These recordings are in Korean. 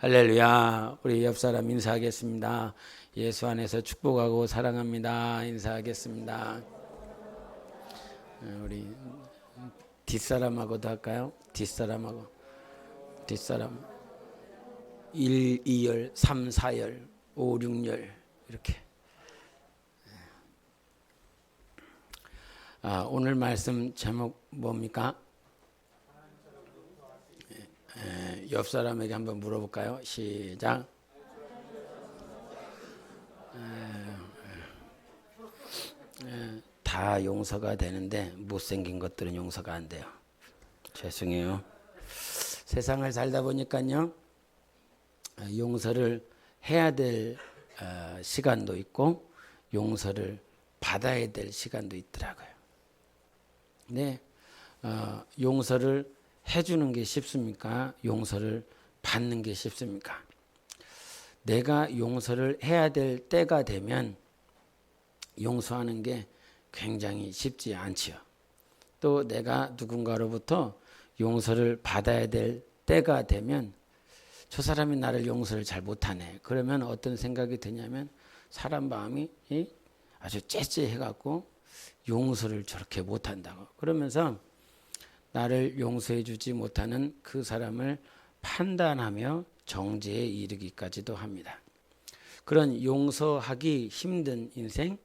할렐루야. 우리 옆 사람 인사하겠습니다. 예수 안에서 축복하고 사랑합니다. 인사하겠습니다. 우리 뒷사람하고도 할까요? 뒷사람 1, 2열, 3, 4열, 5, 6열 이렇게. 오늘 말씀 제목 뭡니까? 옆 사람에게 한번 물어볼까요? 시작. 다 용서가 되는데 못생긴 것들은 용서가 안 돼요. 죄송해요. 세상을 살다 보니까요, 용서를 해야 될 시간도 있고 용서를 받아야 될 시간도 있더라고요. 네, 용서를 해주는 게 쉽습니까? 용서를 받는 게 쉽습니까? 내가 용서를 해야 될 때가 되면 용서하는 게 굉장히 쉽지 않지요. 또 내가 누군가로부터 용서를 받아야 될 때가 되면 저 사람이 나를 용서를 잘 못하네. 그러면 어떤 생각이 드냐면 사람 마음이 아주 째째해갖고 용서를 저렇게 못한다고. 그러면서 나를 용서해 주지 못하는 그 사람을 판단하며 정죄에 이르기까지도 합니다. 그런 용서하기 힘든 인생,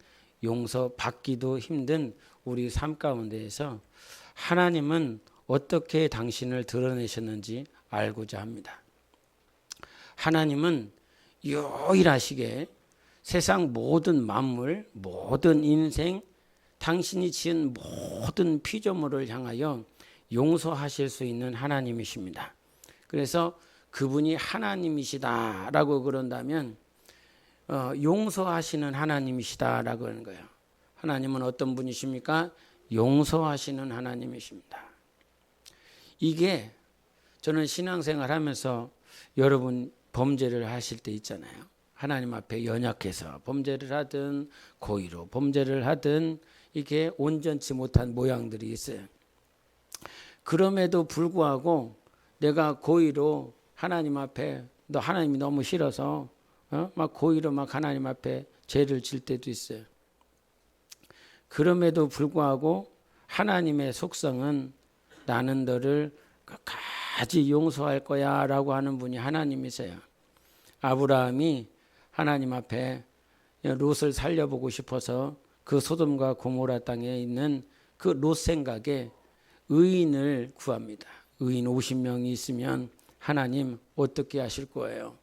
용서받기도 힘든 우리 삶 가운데에서 하나님은 어떻게 당신을 드러내셨는지 알고자 합니다. 하나님은 유일하시게 세상 모든 만물, 모든 인생, 당신이 지은 모든 피조물을 향하여 용서하실 수 있는 하나님이십니다. 그래서 그분이 하나님이시다라고 그런다면 용서하시는 하나님이시다라고 하는 거예요. 하나님은 어떤 분이십니까? 용서하시는 하나님이십니다. 이게 저는 신앙생활 하면서 여러분 범죄를 하실 때 있잖아요. 하나님 앞에 연약해서 범죄를 하든 고의로 범죄를 하든 이게 온전치 못한 모양들이 있어요. 그럼에도 불구하고 내가 고의로 하나님 앞에 하나님이 너무 싫어서 막 고의로 막 하나님 앞에 죄를 질 때도 있어요. 그럼에도 불구하고 하나님의 속성은 나는 너를 끝까지 용서할 거야 라고 하는 분이 하나님이세요. 아브라함이 하나님 앞에 롯을 살려보고 싶어서 그 소돔과 고모라 땅에 있는 그 롯 생각에 의인을 구합니다. 의인 50명이 있으면 하나님 어떻게 하실 거예요?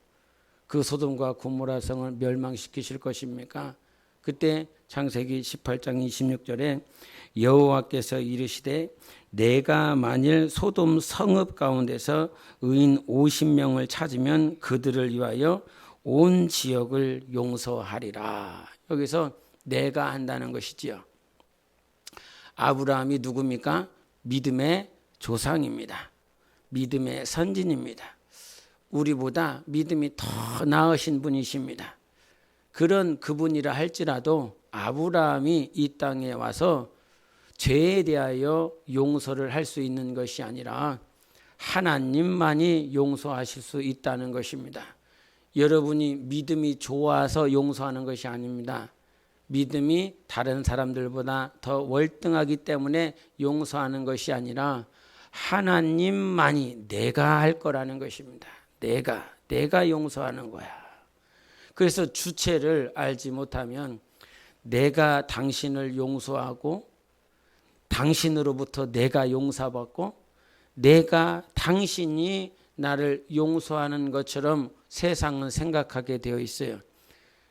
그 소돔과 고모라 성을 멸망시키실 것입니까? 그때 창세기 18장 26절에 여호와께서 이르시되 내가 만일 소돔 성읍 가운데서 의인 50명을 찾으면 그들을 위하여 온 지역을 용서하리라. 여기서 내가 한다는 것이지요. 아브라함이 누굽니까? 믿음의 조상입니다. 믿음의 선진입니다. 우리보다 믿음이 더 나으신 분이십니다. 그런 그분이라 할지라도 아브라함이 이 땅에 와서 죄에 대하여 용서를 할 수 있는 것이 아니라 하나님만이 용서하실 수 있다는 것입니다. 여러분이 믿음이 좋아서 용서하는 것이 아닙니다. 믿음이 다른 사람들보다 더 월등하기 때문에 용서하는 것이 아니라 하나님만이 내가 할 거라는 것입니다. 내가 용서하는 거야. 그래서 주체를 알지 못하면 내가 당신을 용서하고 당신으로부터 내가 용서받고 내가 당신이 나를 용서하는 것처럼 세상은 생각하게 되어 있어요.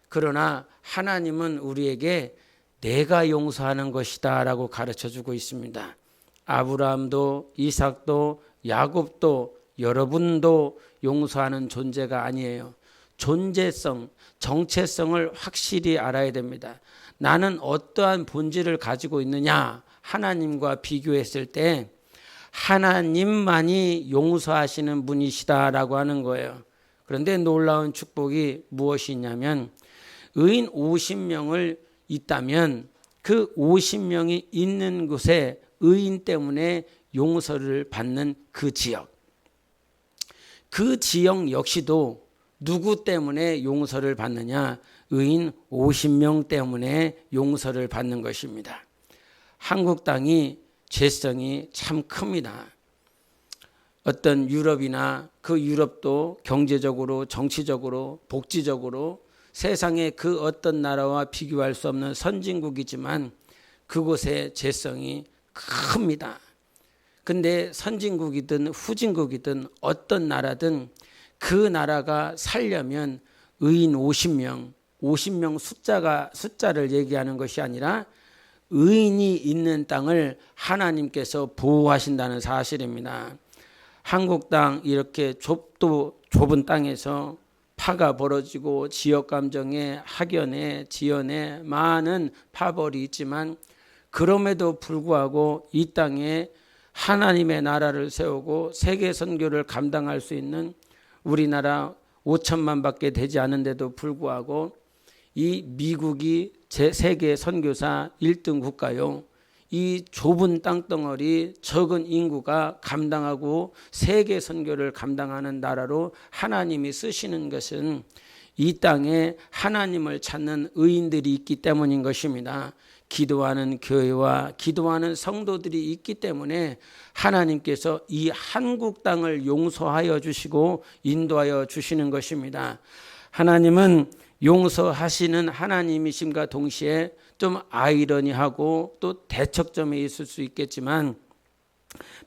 그러나 하나님은 우리에게 내가 용서하는 것이다 라고 가르쳐주고 있습니다. 아브라함도 이삭도 야곱도 여러분도 용서하는 존재가 아니에요. 존재성, 정체성을 확실히 알아야 됩니다. 나는 어떠한 본질을 가지고 있느냐? 하나님과 비교했을 때 하나님만이 용서하시는 분이시다라고 하는 거예요. 그런데 놀라운 축복이 무엇이 있냐면 의인 50명을 있다면 그 50명이 있는 곳에 의인 때문에 용서를 받는 그 지역, 그 지역 역시도 누구 때문에 용서를 받느냐? 의인 50명 때문에 용서를 받는 것입니다. 한국 땅이 죄성이 참 큽니다. 어떤 유럽이나 그 유럽도 경제적으로, 정치적으로, 복지적으로 세상의 그 어떤 나라와 비교할 수 없는 선진국이지만 그곳의 죄성이 큽니다. 근데 선진국이든 후진국이든 어떤 나라든 그 나라가 살려면 의인 50명 숫자를 얘기하는 것이 아니라 의인이 있는 땅을 하나님께서 보호하신다는 사실입니다. 한국 땅 이렇게 좁은 땅에서 파가 벌어지고 지역 감정에 학연에 지연에 많은 파벌이 있지만 그럼에도 불구하고 이 땅에 하나님의 나라를 세우고 세계 선교를 감당할 수 있는 우리나라 5천만 밖에 되지 않은데도 불구하고 이 미국이 세계 선교사 1등 국가요. 이 좁은 땅덩어리 적은 인구가 감당하고 세계 선교를 감당하는 나라로 하나님이 쓰시는 것은 이 땅에 하나님을 찾는 의인들이 있기 때문인 것입니다. 기도하는 교회와 기도하는 성도들이 있기 때문에 하나님께서 이 한국 땅을 용서하여 주시고 인도하여 주시는 것입니다. 하나님은 용서하시는 하나님이심과 동시에 좀 아이러니하고 또 대척점에 있을 수 있겠지만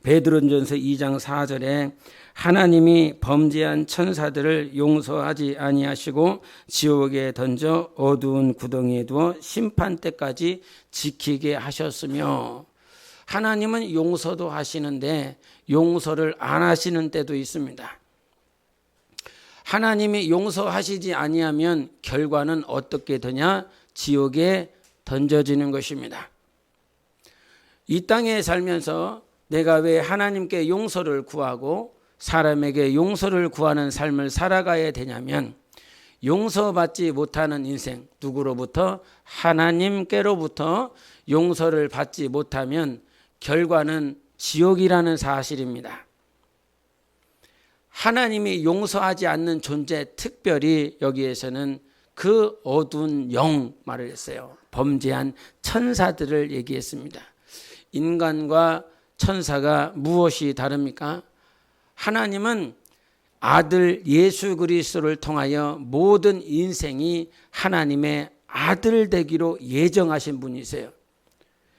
베드로전서 2장 4절에 하나님이 범죄한 천사들을 용서하지 아니하시고 지옥에 던져 어두운 구덩이에 두어 심판 때까지 지키게 하셨으며, 하나님은 용서도 하시는데 용서를 안 하시는 때도 있습니다. 하나님이 용서하시지 아니하면 결과는 어떻게 되냐? 지옥에 던져지는 것입니다. 이 땅에 살면서 내가 왜 하나님께 용서를 구하고 사람에게 용서를 구하는 삶을 살아가야 되냐면, 용서받지 못하는 인생, 누구로부터? 하나님께로부터 용서를 받지 못하면 결과는 지옥이라는 사실입니다. 하나님이 용서하지 않는 존재, 특별히 여기에서는 그 어두운 영 말을 했어요. 범죄한 천사들을 얘기했습니다. 인간과 천사가 무엇이 다릅니까? 하나님은 아들 예수 그리스도를 통하여 모든 인생이 하나님의 아들 되기로 예정하신 분이세요.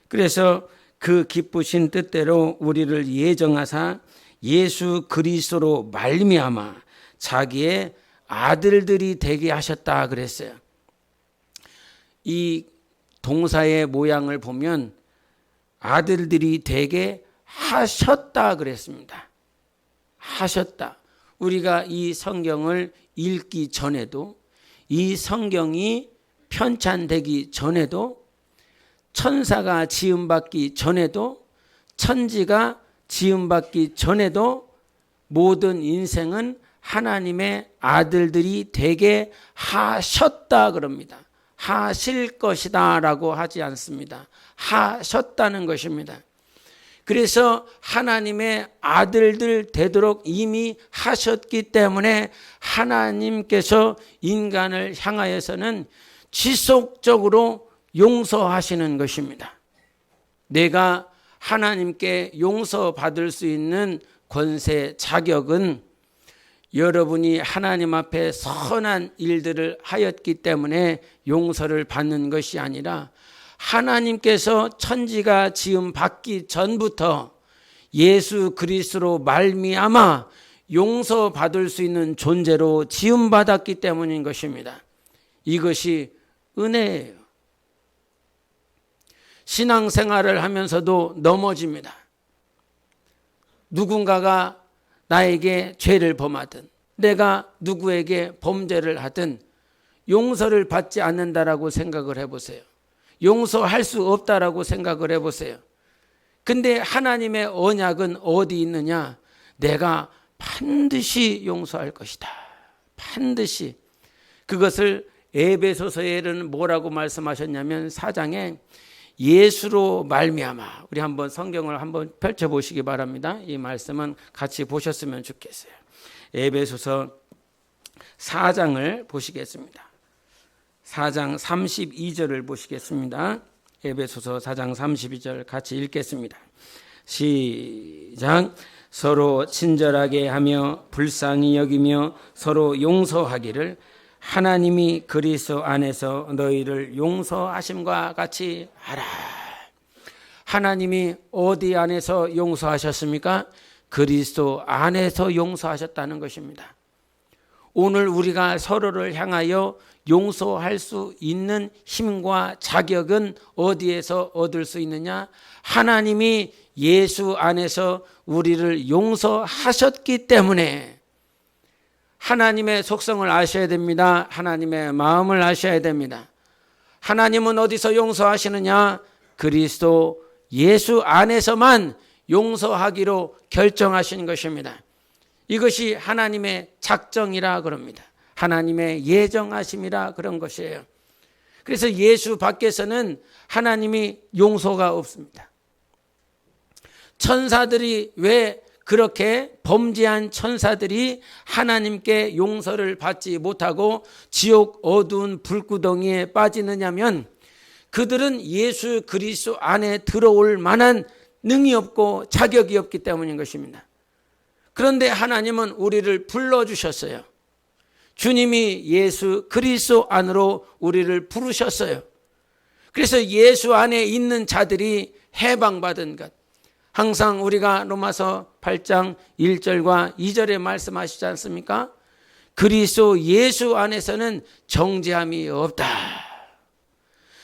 그래서 그 기쁘신 뜻대로 우리를 예정하사 예수 그리스도로 말미암아 자기의 아들들이 되게 하셨다 그랬어요. 이 동사의 모양을 보면 아들들이 되게 하셨다 그랬습니다. 하셨다. 우리가 이 성경을 읽기 전에도, 이 성경이 편찬되기 전에도, 천사가 지음받기 전에도, 천지가 지음받기 전에도 모든 인생은 하나님의 아들들이 되게 하셨다 그럽니다. 하실 것이다 라고 하지 않습니다. 하셨다는 것입니다. 그래서 하나님의 아들들 되도록 이미 하셨기 때문에 하나님께서 인간을 향하여서는 지속적으로 용서하시는 것입니다. 내가 하나님께 용서받을 수 있는 권세, 자격은 여러분이 하나님 앞에 선한 일들을 하였기 때문에 용서를 받는 것이 아니라 하나님께서 천지가 지음 받기 전부터 예수 그리스도로 말미암아 용서받을 수 있는 존재로 지음 받았기 때문인 것입니다. 이것이 은혜예요. 신앙생활을 하면서도 넘어집니다. 누군가가 나에게 죄를 범하든 내가 누구에게 범죄를 하든 용서를 받지 않는다라고 생각을 해보세요. 용서할 수 없다라고 생각을 해보세요. 근데 하나님의 언약은 어디 있느냐? 내가 반드시 용서할 것이다. 반드시. 그것을 에베소서에는 뭐라고 말씀하셨냐면 4장에 예수로 말미암아. 우리 한번 성경을 한번 펼쳐보시기 바랍니다. 이 말씀은 같이 보셨으면 좋겠어요. 에베소서 4장을 보시겠습니다. 4장 32절을 보시겠습니다. 에베소서 4장 32절 같이 읽겠습니다. 시작. 서로 친절하게 하며 불쌍히 여기며 서로 용서하기를 하나님이 그리스도 안에서 너희를 용서하심과 같이 하라. 하나님이 어디 안에서 용서하셨습니까? 그리스도 안에서 용서하셨다는 것입니다. 오늘 우리가 서로를 향하여 용서할 수 있는 힘과 자격은 어디에서 얻을 수 있느냐? 하나님이 예수 안에서 우리를 용서하셨기 때문에 하나님의 속성을 아셔야 됩니다. 하나님의 마음을 아셔야 됩니다. 하나님은 어디서 용서하시느냐? 그리스도 예수 안에서만 용서하기로 결정하신 것입니다. 이것이 하나님의 작정이라 그럽니다. 하나님의 예정하심이라 그런 것이에요. 그래서 예수 밖에서는 하나님이 용서가 없습니다. 천사들이 왜 그렇게 범죄한 천사들이 하나님께 용서를 받지 못하고 지옥 어두운 불구덩이에 빠지느냐면 그들은 예수 그리스도 안에 들어올 만한 능이 없고 자격이 없기 때문인 것입니다. 그런데 하나님은 우리를 불러주셨어요. 주님이 예수 그리스도 안으로 우리를 부르셨어요. 그래서 예수 안에 있는 자들이 해방받은 것. 항상 우리가 로마서 8장 1절과 2절에 말씀하시지 않습니까? 그리스도 예수 안에서는 정죄함이 없다.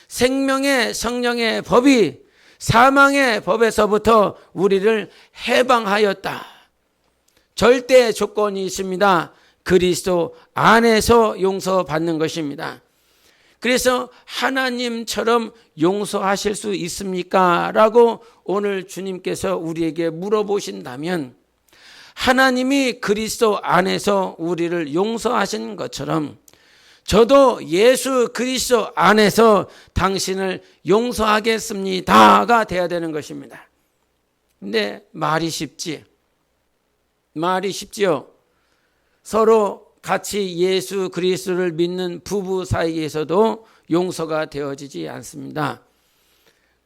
생명의 성령의 법이 사망의 법에서부터 우리를 해방하였다. 절대 조건이 있습니다. 그리스도 안에서 용서받는 것입니다. 그래서 하나님처럼 용서하실 수 있습니까? 라고 오늘 주님께서 우리에게 물어보신다면 하나님이 그리스도 안에서 우리를 용서하신 것처럼 저도 예수 그리스도 안에서 당신을 용서하겠습니다가 돼야 되는 것입니다. 근데 말이 쉽지? 말이 쉽지요? 서로 같이 예수 그리스도를 믿는 부부 사이에서도 용서가 되어지지 않습니다.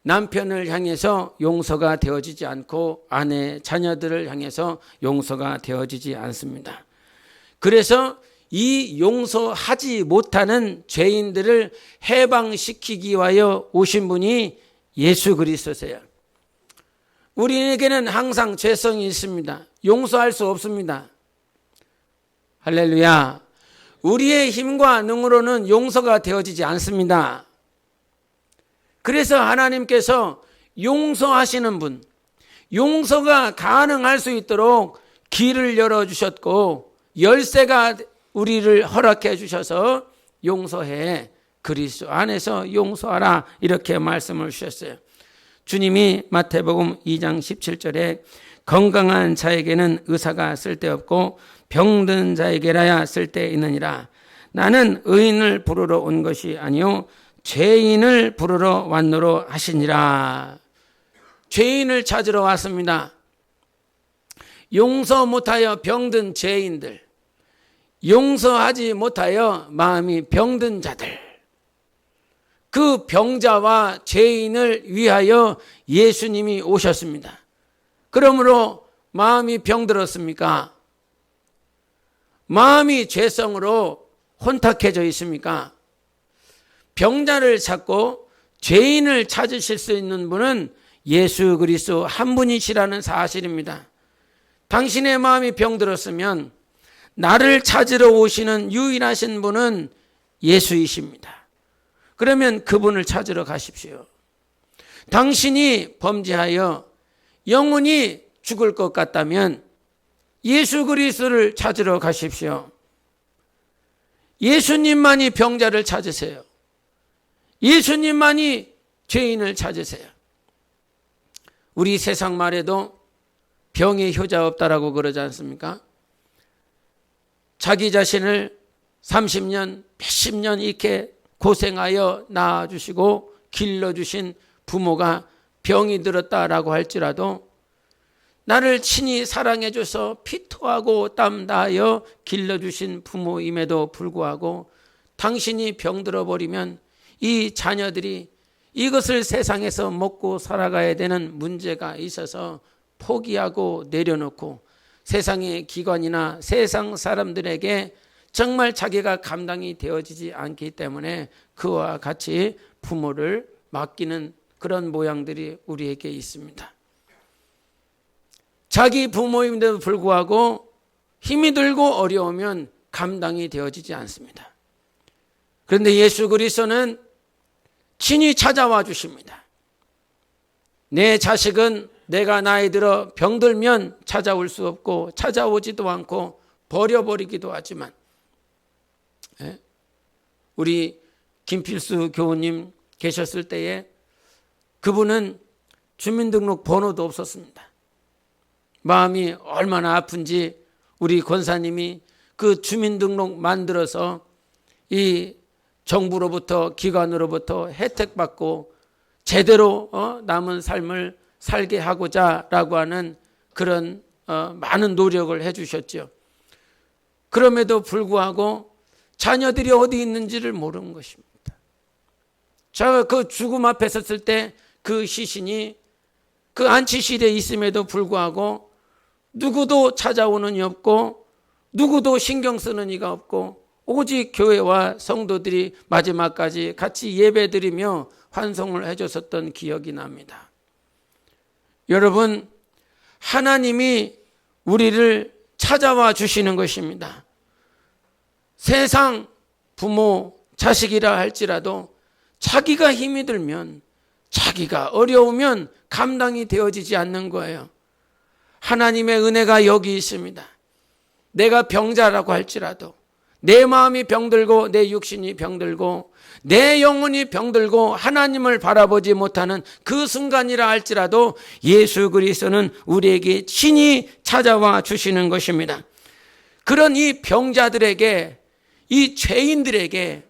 남편을 향해서 용서가 되어지지 않고 아내, 자녀들을 향해서 용서가 되어지지 않습니다. 그래서 이 용서하지 못하는 죄인들을 해방시키기 위하여 오신 분이 예수 그리스도세요. 우리에게는 항상 죄성이 있습니다. 용서할 수 없습니다. 할렐루야. 우리의 힘과 능으로는 용서가 되어지지 않습니다. 그래서 하나님께서 용서하시는 분, 용서가 가능할 수 있도록 길을 열어주셨고 열쇠가 우리를 허락해 주셔서 용서해. 그리스도 안에서 용서하라. 이렇게 말씀을 주셨어요. 주님이 마태복음 2장 17절에 건강한 자에게는 의사가 쓸데없고 병든 자에게라야 쓸데있느니라. 나는 의인을 부르러 온 것이 아니요 죄인을 부르러 왔노로 하시니라. 죄인을 찾으러 왔습니다. 용서 못하여 병든 죄인들, 용서하지 못하여 마음이 병든 자들, 그 병자와 죄인을 위하여 예수님이 오셨습니다. 그러므로 마음이 병들었습니까? 마음이 죄성으로 혼탁해져 있습니까? 병자를 찾고 죄인을 찾으실 수 있는 분은 예수 그리스도 한 분이시라는 사실입니다. 당신의 마음이 병들었으면 나를 찾으러 오시는 유일하신 분은 예수이십니다. 그러면 그분을 찾으러 가십시오. 당신이 범죄하여 영원히 죽을 것 같다면 예수 그리스도를 찾으러 가십시오. 예수님만이 병자를 찾으세요. 예수님만이 죄인을 찾으세요. 우리 세상 말에도 병에 효자 없다라고 그러지 않습니까? 자기 자신을 30년, 몇십 년 이렇게 고생하여 낳아주시고 길러주신 부모가 병이 들었다라고 할지라도 나를 친히 사랑해줘서 피토하고 땀 다하여 길러주신 부모임에도 불구하고 당신이 병들어 버리면 이 자녀들이 이것을 세상에서 먹고 살아가야 되는 문제가 있어서 포기하고 내려놓고 세상의 기관이나 세상 사람들에게 정말 자기가 감당이 되어지지 않기 때문에 그와 같이 부모를 맡기는 그런 모양들이 우리에게 있습니다. 자기 부모임에도 불구하고 힘이 들고 어려우면 감당이 되어지지 않습니다. 그런데 예수 그리스도는 친히 찾아와 주십니다. 내 자식은 내가 나이 들어 병들면 찾아올 수 없고 찾아오지도 않고 버려버리기도 하지만, 우리 김필수 교우님 계셨을 때에 그분은 주민등록 번호도 없었습니다. 마음이 얼마나 아픈지 우리 권사님이 그 주민등록 만들어서 이 정부로부터 기관으로부터 혜택받고 제대로 남은 삶을 살게 하고자 라고 하는 그런 많은 노력을 해 주셨죠. 그럼에도 불구하고 자녀들이 어디 있는지를 모르는 것입니다. 제가 그 죽음 앞에 섰을 때 그 시신이 그 안치실에 있음에도 불구하고 누구도 찾아오는 이 없고 누구도 신경 쓰는 이가 없고 오직 교회와 성도들이 마지막까지 같이 예배드리며 환송을 해줬었던 기억이 납니다. 여러분, 하나님이 우리를 찾아와 주시는 것입니다. 세상 부모, 자식이라 할지라도 자기가 힘이 들면, 자기가 어려우면 감당이 되어지지 않는 거예요. 하나님의 은혜가 여기 있습니다. 내가 병자라고 할지라도, 내 마음이 병들고 내 육신이 병들고 내 영혼이 병들고 하나님을 바라보지 못하는 그 순간이라 할지라도 예수 그리스도는 우리에게 친히 찾아와 주시는 것입니다. 그런 이 병자들에게, 이 죄인들에게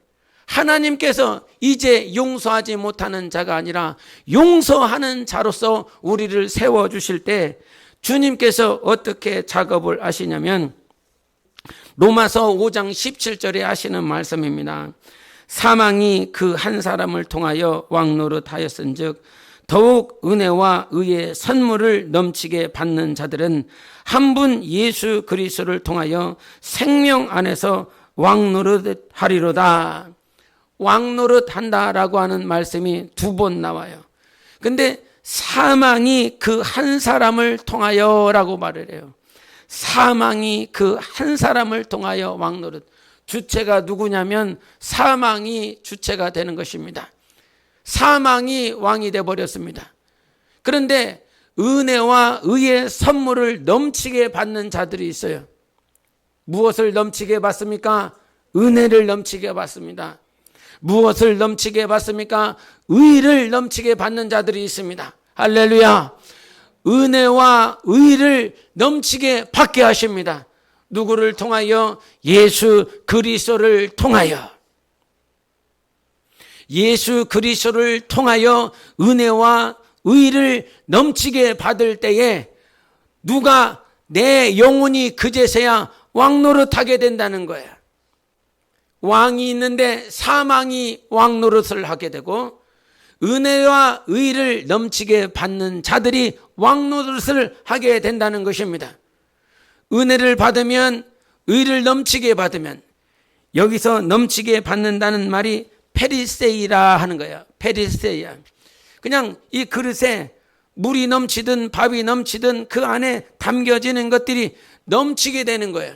하나님께서 이제 용서하지 못하는 자가 아니라 용서하는 자로서 우리를 세워주실 때 주님께서 어떻게 작업을 하시냐면 로마서 5장 17절에 하시는 말씀입니다. 사망이 그 한 사람을 통하여 왕노릇 하였은즉 더욱 은혜와 의의 선물을 넘치게 받는 자들은 한 분 예수 그리스도를 통하여 생명 안에서 왕노릇 하리로다. 왕노릇 한다라고 하는 말씀이 2번 나와요. 근데 사망이 그 한 사람을 통하여 라고 말을 해요. 사망이 그 한 사람을 통하여 왕노릇. 주체가 누구냐면 사망이 주체가 되는 것입니다. 사망이 왕이 되어버렸습니다. 그런데 은혜와 의의 선물을 넘치게 받는 자들이 있어요. 무엇을 넘치게 받습니까? 은혜를 넘치게 받습니다. 무엇을 넘치게 받습니까? 의를 넘치게 받는 자들이 있습니다. 할렐루야. 은혜와 의를 넘치게 받게 하십니다. 누구를 통하여? 예수 그리스도를 통하여. 예수 그리스도를 통하여 은혜와 의를 넘치게 받을 때에 누가 내 영혼이 그제서야 왕노릇하게 된다는 거예요. 왕이 있는데 사망이 왕노릇을 하게 되고 은혜와 의를 넘치게 받는 자들이 왕노릇을 하게 된다는 것입니다. 은혜를 받으면, 의를 넘치게 받으면, 여기서 넘치게 받는다는 말이 페리세이라 하는 거예요. 페리세이야. 그냥 이 그릇에 물이 넘치든 밥이 넘치든 그 안에 담겨지는 것들이 넘치게 되는 거예요.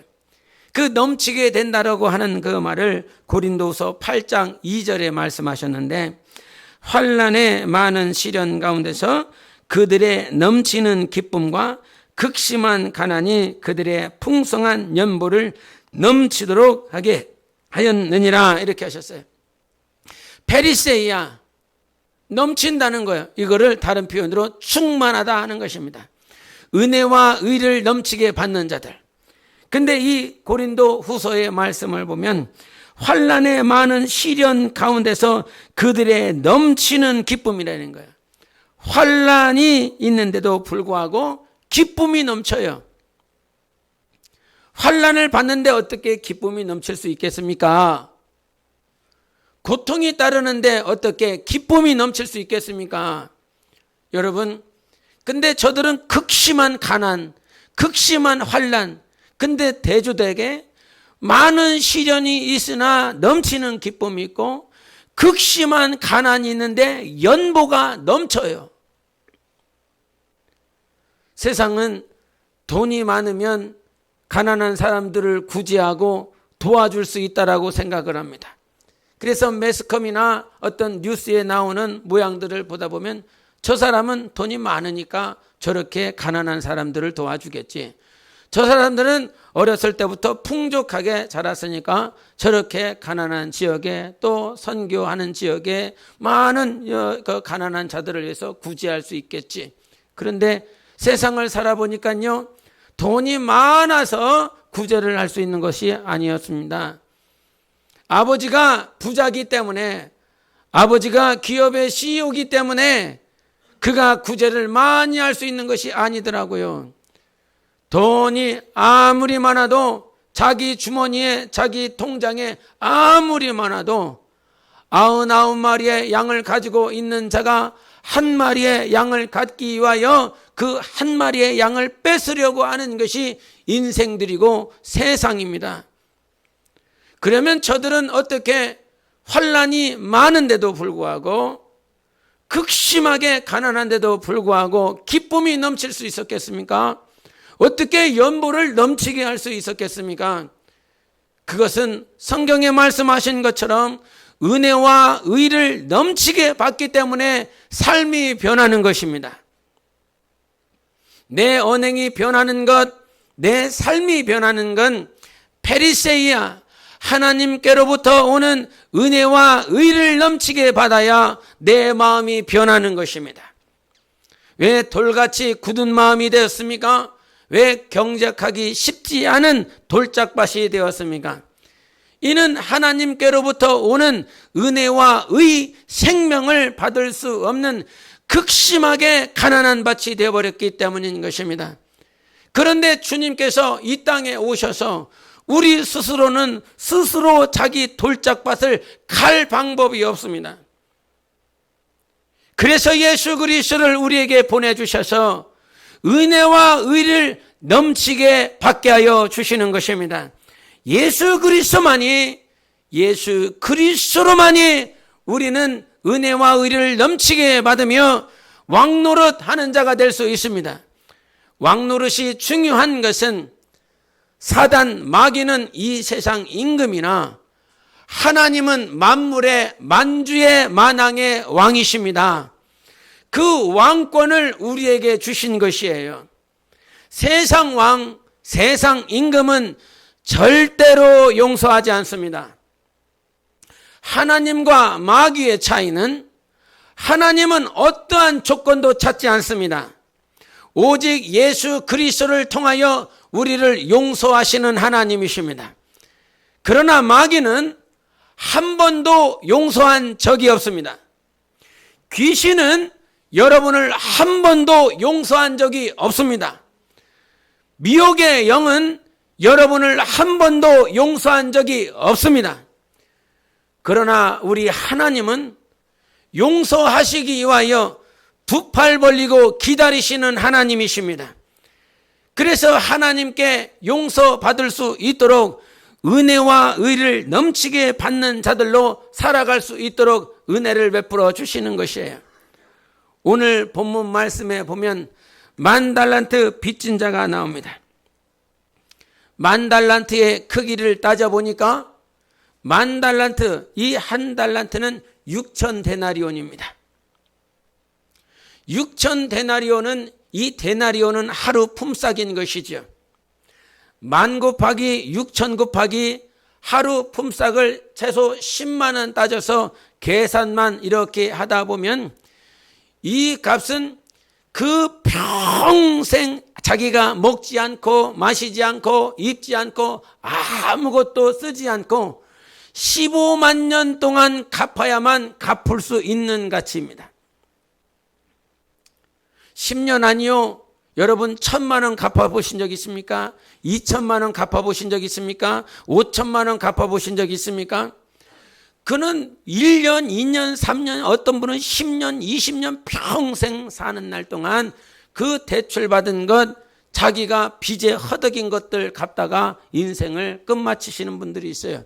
그 넘치게 된다라고 하는 그 말을 고린도서 8장 2절에 말씀하셨는데, 환난의 많은 시련 가운데서 그들의 넘치는 기쁨과 극심한 가난이 그들의 풍성한 연보를 넘치도록 하게 하였느니라, 이렇게 하셨어요. 페리세이야, 넘친다는 거예요. 이거를 다른 표현으로 충만하다 하는 것입니다. 은혜와 의를 넘치게 받는 자들. 근데 이 고린도 후서의 말씀을 보면 환난의 많은 시련 가운데서 그들의 넘치는 기쁨이라는 거예요. 환난이 있는데도 불구하고 기쁨이 넘쳐요. 환난을 받는데 어떻게 기쁨이 넘칠 수 있겠습니까? 고통이 따르는데 어떻게 기쁨이 넘칠 수 있겠습니까? 여러분, 근데 저들은 극심한 가난, 극심한 환난, 근데 대조되게 많은 시련이 있으나 넘치는 기쁨이 있고 극심한 가난이 있는데 연보가 넘쳐요. 세상은 돈이 많으면 가난한 사람들을 구제하고 도와줄 수 있다라고 생각을 합니다. 그래서 매스컴이나 어떤 뉴스에 나오는 모양들을 보다 보면 저 사람은 돈이 많으니까 저렇게 가난한 사람들을 도와주겠지. 저 사람들은 어렸을 때부터 풍족하게 자랐으니까 저렇게 가난한 지역에 또 선교하는 지역에 많은 그 가난한 자들을 위해서 구제할 수 있겠지. 그런데 세상을 살아보니까요, 돈이 많아서 구제를 할 수 있는 것이 아니었습니다. 아버지가 부자기 때문에, 아버지가 기업의 CEO이기 때문에 그가 구제를 많이 할 수 있는 것이 아니더라고요. 돈이 아무리 많아도 자기 주머니에, 자기 통장에 아무리 많아도 99마리의 양을 가지고 있는 자가 한 마리의 양을 갖기 위하여 그 한 마리의 양을 뺏으려고 하는 것이 인생들이고 세상입니다. 그러면 저들은 어떻게 환난이 많은데도 불구하고 극심하게 가난한데도 불구하고 기쁨이 넘칠 수 있었겠습니까? 어떻게 연보를 넘치게 할 수 있었겠습니까? 그것은 성경에 말씀하신 것처럼 은혜와 의를 넘치게 받기 때문에 삶이 변하는 것입니다. 내 언행이 변하는 것, 내 삶이 변하는 건 페리세이야, 하나님께로부터 오는 은혜와 의를 넘치게 받아야 내 마음이 변하는 것입니다. 왜 돌같이 굳은 마음이 되었습니까? 왜 경작하기 쉽지 않은 돌짝밭이 되었습니까? 이는 하나님께로부터 오는 은혜와 의, 생명을 받을 수 없는 극심하게 가난한 밭이 되어버렸기 때문인 것입니다. 그런데 주님께서 이 땅에 오셔서 우리 스스로는 스스로 자기 돌짝밭을 갈 방법이 없습니다. 그래서 예수 그리스도를 우리에게 보내주셔서 은혜와 의를 넘치게 받게 하여 주시는 것입니다. 예수 그리스도로만이 우리는 은혜와 의를 넘치게 받으며 왕노릇 하는 자가 될 수 있습니다. 왕노릇이 중요한 것은 사단, 마귀는 이 세상 임금이나 하나님은 만물의 만주의 만왕의 왕이십니다. 그 왕권을 우리에게 주신 것이에요. 세상 왕, 세상 임금은 절대로 용서하지 않습니다. 하나님과 마귀의 차이는 하나님은 어떠한 조건도 찾지 않습니다. 오직 예수 그리스도를 통하여 우리를 용서하시는 하나님이십니다. 그러나 마귀는 한 번도 용서한 적이 없습니다. 귀신은 여러분을 한 번도 용서한 적이 없습니다. 미혹의 영은 여러분을 한 번도 용서한 적이 없습니다. 그러나 우리 하나님은 용서하시기 위하여 두 팔 벌리고 기다리시는 하나님이십니다. 그래서 하나님께 용서받을 수 있도록 은혜와 의를 넘치게 받는 자들로 살아갈 수 있도록 은혜를 베풀어 주시는 것이에요. 오늘 본문 말씀에 보면 10,000달란트 빚진 자가 나옵니다. 10,000달란트의 크기를 따져보니까 10,000달란트, 이 한 달란트는 6,000데나리온입니다. 6,000데나리온은, 이 데나리온은 하루 품삯인 것이죠. 10,000 곱하기 6,000 곱하기 하루 품삯을 최소 10만 원 따져서 계산만 이렇게 하다 보면 이 값은 그 평생 자기가 먹지 않고 마시지 않고 입지 않고 아무것도 쓰지 않고 15만 년 동안 갚아야만 갚을 수 있는 가치입니다. 10년 아니요. 여러분 1,000만 원 갚아보신 적 있습니까? 2,000만 원 갚아보신 적 있습니까? 5,000만 원 갚아보신 적 있습니까? 그는 1년, 2년, 3년, 어떤 분은 10년, 20년 평생 사는 날 동안 그 대출받은 것, 자기가 빚에 허덕인 것들 갚다가 인생을 끝마치시는 분들이 있어요.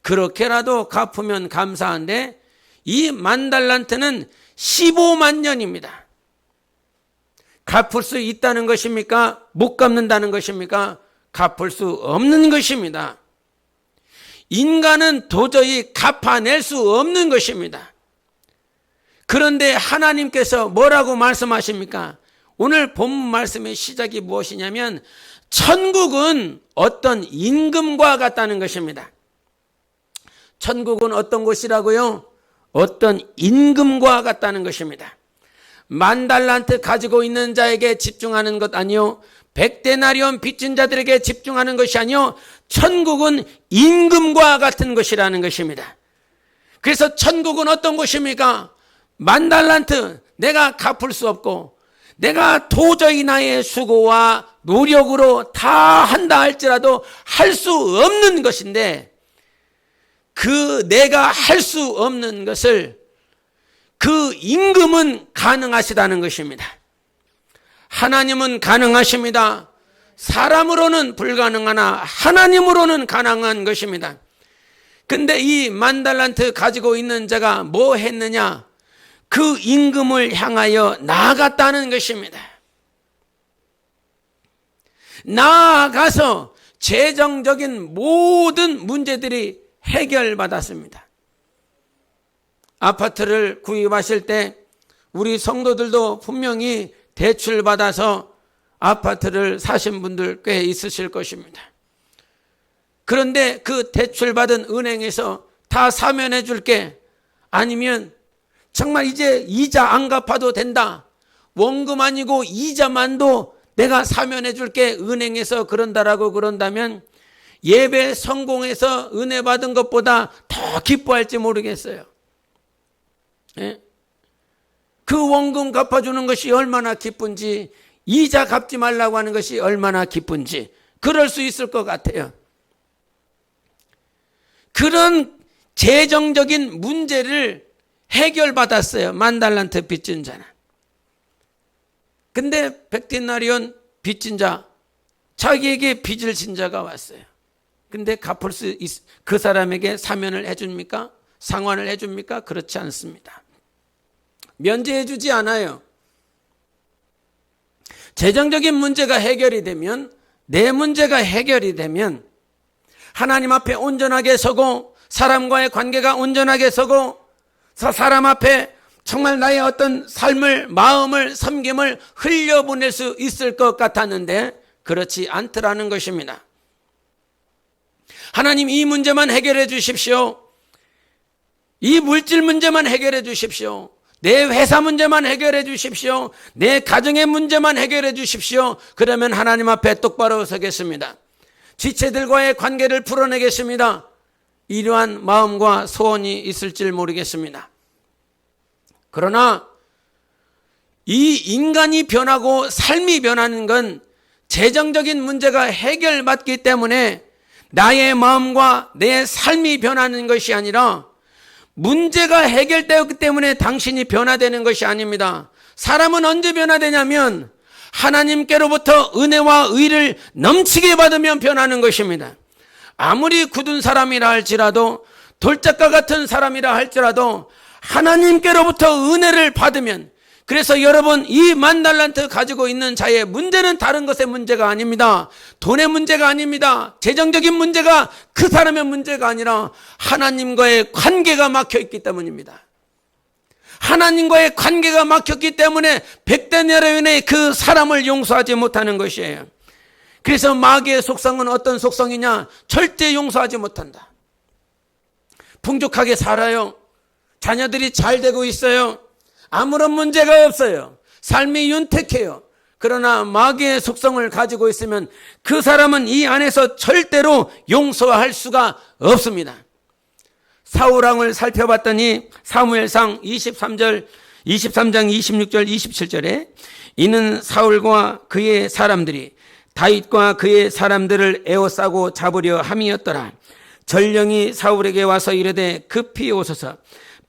그렇게라도 갚으면 감사한데 이 10,000달란트는 15만 년입니다. 갚을 수 있다는 것입니까? 못 갚는다는 것입니까? 갚을 수 없는 것입니다. 인간은 도저히 갚아낼 수 없는 것입니다. 그런데 하나님께서 뭐라고 말씀하십니까? 오늘 본문 말씀의 시작이 무엇이냐면 천국은 어떤 임금과 같다는 것입니다. 천국은 어떤 곳이라고요? 어떤 임금과 같다는 것입니다. 10,000달란트 가지고 있는 자에게 집중하는 것 아니요, 100데나리온 빚진 자들에게 집중하는 것이 아니요, 천국은 임금과 같은 것이라는 것입니다. 그래서 천국은 어떤 곳입니까? 10,000달란트 내가 갚을 수 없고 내가 도저히 나의 수고와 노력으로 다 한다 할지라도 할 수 없는 것인데, 그 내가 할 수 없는 것을 그 임금은 가능하시다는 것입니다. 하나님은 가능하십니다. 사람으로는 불가능하나 하나님으로는 가능한 것입니다. 근데 이 10,000달란트 가지고 있는 자가 뭐 했느냐? 그 임금을 향하여 나아갔다는 것입니다. 나아가서 재정적인 모든 문제들이 해결받았습니다. 아파트를 구입하실 때 우리 성도들도 분명히 대출받아서 아파트를 사신 분들 꽤 있으실 것입니다. 그런데 그 대출받은 은행에서 다 사면해 줄게, 아니면 정말 이제 이자 안 갚아도 된다, 원금 아니고 이자만도 내가 사면해 줄게, 은행에서 그런다라고 그런다면 예배 성공해서 은혜 받은 것보다 더 기뻐할지 모르겠어요. 예? 그 원금 갚아주는 것이 얼마나 기쁜지, 이자 갚지 말라고 하는 것이 얼마나 기쁜지 그럴 수 있을 것 같아요. 그런 재정적인 문제를 해결받았어요, 10,000달란트 빚진 자는. 근데 100데나리온 빚진 자, 자기에게 빚을 진 자가 왔어요. 근데 갚을 수 그 사람에게 사면을 해줍니까? 상환을 해줍니까? 그렇지 않습니다. 면제해 주지 않아요. 재정적인 문제가 해결이 되면, 내 문제가 해결이 되면 하나님 앞에 온전하게 서고 사람과의 관계가 온전하게 서고 사람 앞에 정말 나의 어떤 삶을, 마음을, 섬김을 흘려보낼 수 있을 것 같았는데 그렇지 않더라는 것입니다. 하나님, 이 문제만 해결해 주십시오. 이 물질 문제만 해결해 주십시오. 내 회사 문제만 해결해 주십시오. 내 가정의 문제만 해결해 주십시오. 그러면 하나님 앞에 똑바로 서겠습니다. 지체들과의 관계를 풀어내겠습니다. 이러한 마음과 소원이 있을지 모르겠습니다. 그러나 이 인간이 변하고 삶이 변하는 건 재정적인 문제가 해결받기 때문에 나의 마음과 내 삶이 변하는 것이 아니라 문제가 해결되었기 때문에 당신이 변화되는 것이 아닙니다. 사람은 언제 변화되냐면 하나님께로부터 은혜와 의를 넘치게 받으면 변하는 것입니다. 아무리 굳은 사람이라 할지라도, 돌짝과 같은 사람이라 할지라도 하나님께로부터 은혜를 받으면, 그래서 여러분, 이 10,000달란트 가지고 있는 자의 문제는 다른 것의 문제가 아닙니다. 돈의 문제가 아닙니다. 재정적인 문제가 그 사람의 문제가 아니라 하나님과의 관계가 막혀있기 때문입니다. 하나님과의 관계가 막혔기 때문에 100데나리온의 그 사람을 용서하지 못하는 것이에요. 그래서 마귀의 속성은 어떤 속성이냐? 절대 용서하지 못한다. 풍족하게 살아요. 자녀들이 잘 되고 있어요. 아무런 문제가 없어요. 삶이 윤택해요. 그러나 마귀의 속성을 가지고 있으면 그 사람은 이 안에서 절대로 용서할 수가 없습니다. 사울왕을 살펴봤더니 사무엘상 23장 26절 27절에 이는 사울과 그의 사람들이 다윗과 그의 사람들을 에워싸고 잡으려 함이었더라. 전령이 사울에게 와서 이르되 급히 오소서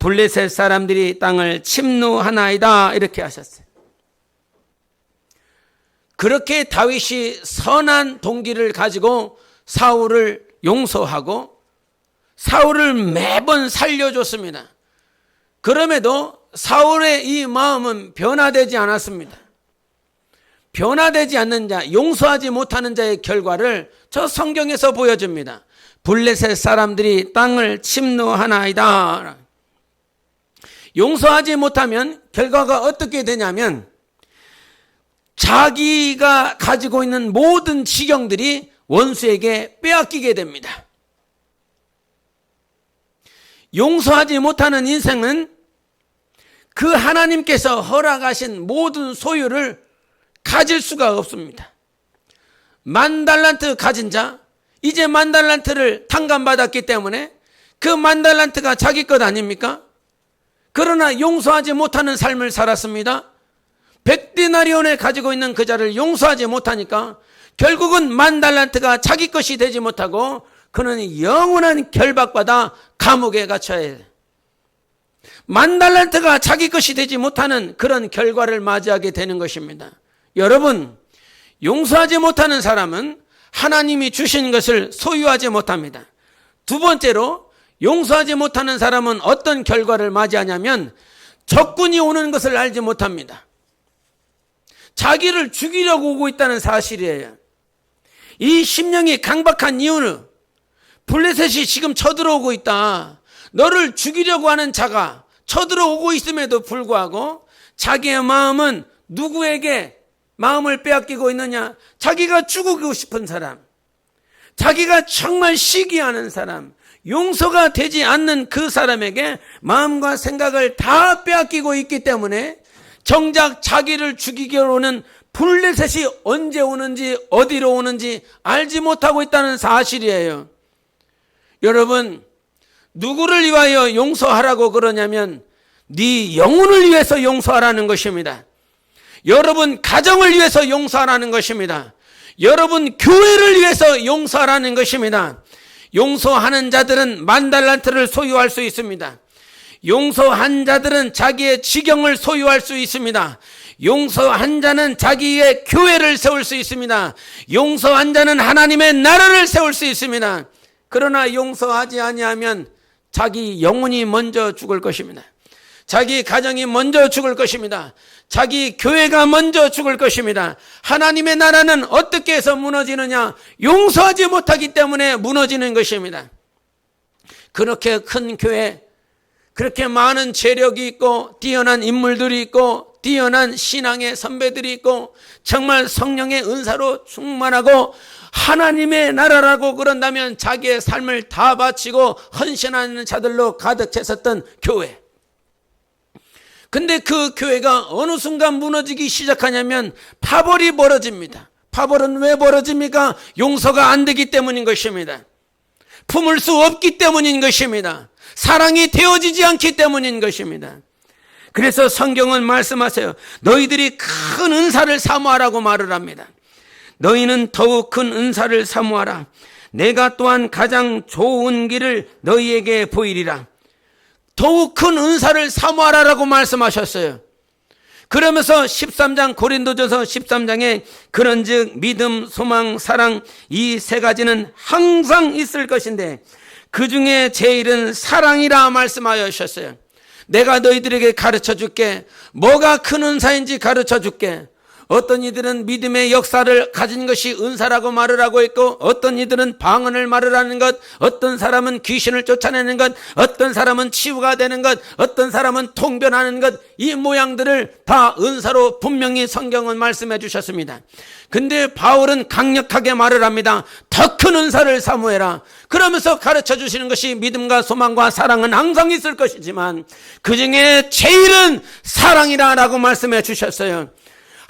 블레셋 사람들이 땅을 침노하나이다 이렇게 하셨어요. 그렇게 다윗이 선한 동기를 가지고 사울을 용서하고 사울을 매번 살려줬습니다. 그럼에도 사울의 이 마음은 변화되지 않았습니다. 변화되지 않는 자, 용서하지 못하는 자의 결과를 저 성경에서 보여줍니다. 블레셋 사람들이 땅을 침노하나이다. 용서하지 못하면 결과가 어떻게 되냐면 자기가 가지고 있는 모든 지경들이 원수에게 빼앗기게 됩니다. 용서하지 못하는 인생은 그 하나님께서 허락하신 모든 소유를 가질 수가 없습니다. 10,000달란트 가진 자, 이제 10,000달란트를 탕감받았기 때문에 그 10,000달란트가 자기 것 아닙니까? 그러나 용서하지 못하는 삶을 살았습니다. 100데나리온을 가지고 있는 그 자를 용서하지 못하니까 결국은 10,000달란트가 자기 것이 되지 못하고 그는 영원한 결박받아 감옥에 갇혀야 해요. 10,000달란트가 자기 것이 되지 못하는 그런 결과를 맞이하게 되는 것입니다. 여러분, 용서하지 못하는 사람은 하나님이 주신 것을 소유하지 못합니다. 두 번째로 용서하지 못하는 사람은 어떤 결과를 맞이하냐면 적군이 오는 것을 알지 못합니다. 자기를 죽이려고 오고 있다는 사실이에요. 이 심령이 강박한 이유는 블레셋이 지금 쳐들어오고 있다. 너를 죽이려고 하는 자가 쳐들어오고 있음에도 불구하고 자기의 마음은 누구에게 마음을 빼앗기고 있느냐? 자기가 죽이고 싶은 사람, 자기가 정말 시기하는 사람, 용서가 되지 않는 그 사람에게 마음과 생각을 다 빼앗기고 있기 때문에 정작 자기를 죽이기로 오는 블레셋이 언제 오는지 어디로 오는지 알지 못하고 있다는 사실이에요. 여러분, 누구를 위하여 용서하라고 그러냐면 네 영혼을 위해서 용서하라는 것입니다. 여러분 가정을 위해서 용서하라는 것입니다. 여러분 교회를 위해서 용서하라는 것입니다. 용서하는 자들은 10,000달란트를 소유할 수 있습니다. 용서한 자들은 자기의 지경을 소유할 수 있습니다. 용서한 자는 자기의 교회를 세울 수 있습니다. 용서한 자는 하나님의 나라를 세울 수 있습니다. 그러나 용서하지 아니하면 자기 영혼이 먼저 죽을 것입니다. 자기 가정이 먼저 죽을 것입니다. 자기 교회가 먼저 죽을 것입니다. 하나님의 나라는 어떻게 해서 무너지느냐? 용서하지 못하기 때문에 무너지는 것입니다. 그렇게 큰 교회, 그렇게 많은 재력이 있고 뛰어난 인물들이 있고 뛰어난 신앙의 선배들이 있고 정말 성령의 은사로 충만하고 하나님의 나라라고 그런다면 자기의 삶을 다 바치고 헌신하는 자들로 가득 찼었던 교회. 근데 그 교회가 어느 순간 무너지기 시작하냐면 파벌이 벌어집니다. 파벌은 왜 벌어집니까? 용서가 안 되기 때문인 것입니다. 품을 수 없기 때문인 것입니다. 사랑이 되어지지 않기 때문인 것입니다. 그래서 성경은 말씀하세요. 너희들이 큰 은사를 사모하라고 말을 합니다. 너희는 더욱 큰 은사를 사모하라. 내가 또한 가장 좋은 길을 너희에게 보이리라. 더욱 큰 은사를 사모하라라고 말씀하셨어요. 그러면서 13장 고린도전서 13장에 그런즉 믿음, 소망, 사랑 이 세 가지는 항상 있을 것인데 그 중에 제일은 사랑이라 말씀하셨어요. 내가 너희들에게 가르쳐 줄게. 뭐가 큰 은사인지 가르쳐 줄게. 어떤 이들은 믿음의 역사를 가진 것이 은사라고 말을 하고 있고 어떤 이들은 방언을 말을 하는 것, 어떤 사람은 귀신을 쫓아내는 것, 어떤 사람은 치유가 되는 것, 어떤 사람은 통변하는 것, 이 모양들을 다 은사로 분명히 성경은 말씀해 주셨습니다. 근데 바울은 강력하게 말을 합니다. 더 큰 은사를 사모해라. 그러면서 가르쳐 주시는 것이 믿음과 소망과 사랑은 항상 있을 것이지만 그 중에 제일은 사랑이라고 말씀해 주셨어요.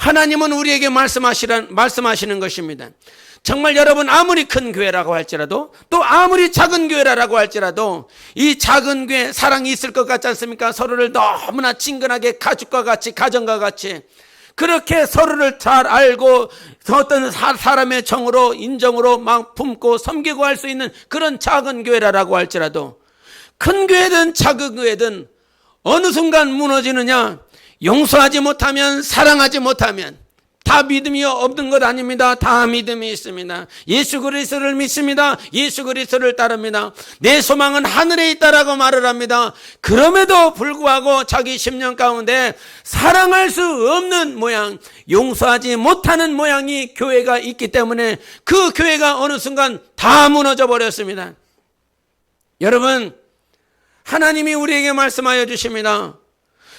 하나님은 우리에게 말씀하시는 것입니다. 정말 여러분 아무리 큰 교회라고 할지라도 또 아무리 작은 교회라고 할지라도 이 작은 교회 사랑이 있을 것 같지 않습니까? 서로를 너무나 친근하게 가족과 같이 가정과 같이 그렇게 서로를 잘 알고 어떤 사람의 정으로 인정으로 막 품고 섬기고 할 수 있는 그런 작은 교회라고 할지라도 큰 교회든 작은 교회든 어느 순간 무너지느냐? 용서하지 못하면, 사랑하지 못하면 다 믿음이 없는 것 아닙니다. 다 믿음이 있습니다. 예수 그리스도를 믿습니다. 예수 그리스도를 따릅니다. 내 소망은 하늘에 있다라고 말을 합니다. 그럼에도 불구하고 자기 심령 가운데 사랑할 수 없는 모양, 용서하지 못하는 모양이 교회가 있기 때문에 그 교회가 어느 순간 다 무너져 버렸습니다. 여러분, 하나님이 우리에게 말씀하여 주십니다.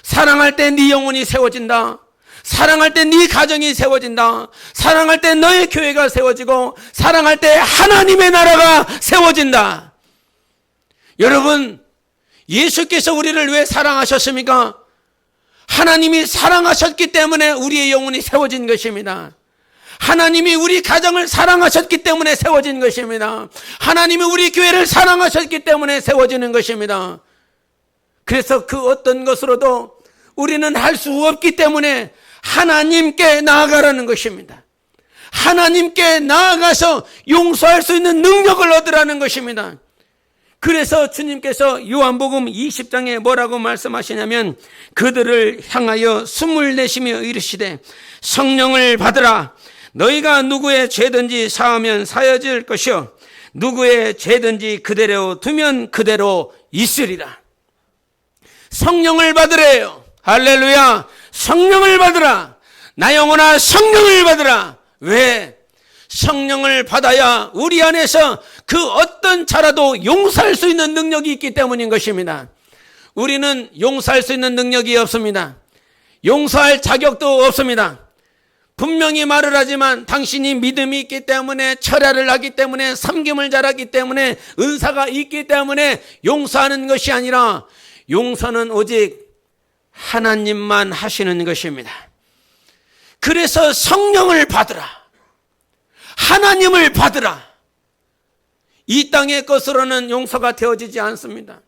사랑할 때 네 영혼이 세워진다. 사랑할 때 네 가정이 세워진다. 사랑할 때 너의 교회가 세워지고 사랑할 때 하나님의 나라가 세워진다. 여러분, 예수께서 우리를 왜 사랑하셨습니까? 하나님이 사랑하셨기 때문에 우리의 영혼이 세워진 것입니다. 하나님이 우리 가정을 사랑하셨기 때문에 세워진 것입니다. 하나님이 우리 교회를 사랑하셨기 때문에 세워지는 것입니다. 그래서 그 어떤 것으로도 우리는 할 수 없기 때문에 하나님께 나아가라는 것입니다. 하나님께 나아가서 용서할 수 있는 능력을 얻으라는 것입니다. 그래서 주님께서 요한복음 20장에 뭐라고 말씀하시냐면 그들을 향하여 숨을 내쉬며 이르시되 성령을 받으라. 너희가 누구의 죄든지 사하면 사여질 것이요 누구의 죄든지 그대로 두면 그대로 있으리라. 성령을 받으래요. 할렐루야. 성령을 받으라. 나 영혼아 성령을 받으라. 왜? 성령을 받아야 우리 안에서 그 어떤 자라도 용서할 수 있는 능력이 있기 때문인 것입니다. 우리는 용서할 수 있는 능력이 없습니다. 용서할 자격도 없습니다. 분명히 말을 하지만 당신이 믿음이 있기 때문에 철야를 하기 때문에 섬김을 잘하기 때문에 은사가 있기 때문에 용서하는 것이 아니라 용서는 오직 하나님만 하시는 것입니다. 그래서 성령을 받으라. 하나님을 받으라. 이 땅의 것으로는 용서가 되어지지 않습니다.